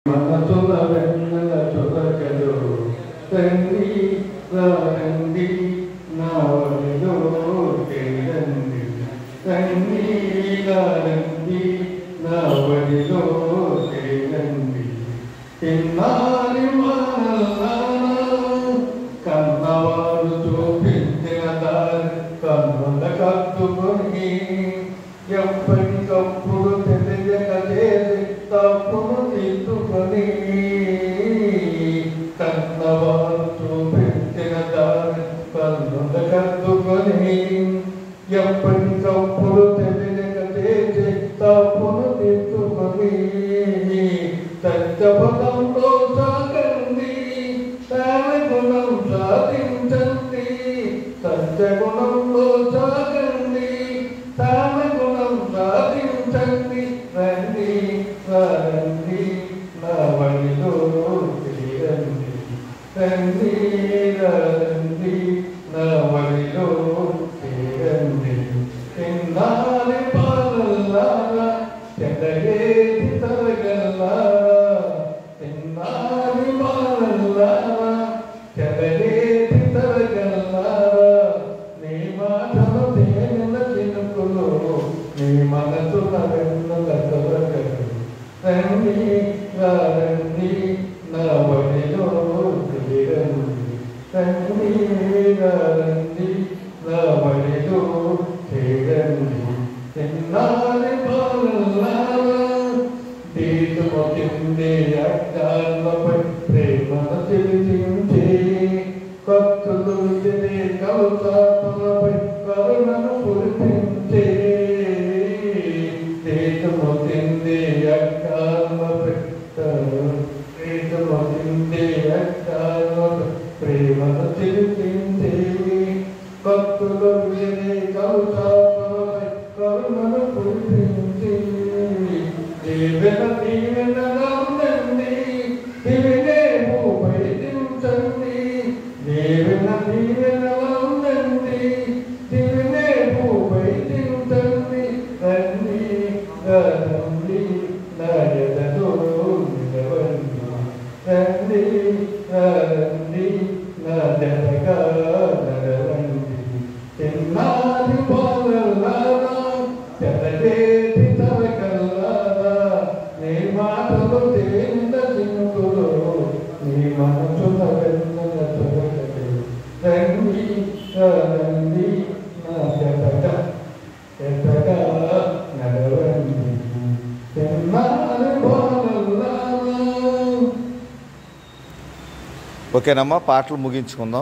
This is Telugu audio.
మనసుల వెన్నెల చొరకలు తండ్రి రండి నా వడిలో తేరండి తండ్రి రండి నా వడిలో తేరండి తిన్నాలి మనల్లా కన్నవారు చూపించిన దారి కన్నుల కత్తుకొని ఎప్పటికప్పుడు తెలియక చేసి తప్పును దిద్దుకొని కన్నవారు చూపించిన దారి కన్నుల కత్తుకొని ఎప్పటికప్పుడు తెలియక చేసి తప్పును దిద్దుకొని సత్యపదంలో సాగండి గుణం సాధించండి సత్యగుణంలో సాగండి గుణం సాధించండి రండి రండి నా వడిలో తీరండి రండి రండి నా వడిలో తీరండి తిన్నాలి పాలల్లారా తెల్లగేది తరగల్లారా తిన్నాలి పాలల్లారా తెల్లగేది తరగల్లారా నీ మాటలు తేనెల చినుకులు నీ మనసుల వెన్నుల తొలగలు రండి రండి నా వడిలో తీరండి రండి రండి నా వడిలో తీరండి తిన్నాలి పాలల్లారా తీర్చుమొచ్చింది అజ్ఞానులపై ప్రేమను తెలిసించి భక్తులు విజయ కౌతాత్మలపై కరుణను కురిపించే తీర్చుమొచ్చింది అజ్ఞానులపై తీర్చుమొచ్చింది అజ్ఞానులపై ప్రేమను తెలిసించి భక్తులు విజయ కౌతాత్మలపై కరుణను కురిపించి దీవెన దీవెనగా ఉండండి దివినే భూపై దించండి దీవెన దీవెనగా ఉండండి దివినే భూపై దించండి రండి రండి నా ఎదలో నిలవండి రండి రండి నా జతగా నడవండి తిన్నాది పాలల్లారా తెల్లగేది తరగల్లారా నీ మాటలు తేలిన చినుకులు నీ మనసుల వెన్నుల తొలగలు రండి రండి నా జతగా నడవండి తిన్నాది పాలల్లారా. ఓకేనమ్మా, పాటలు ముగించుకుందాం.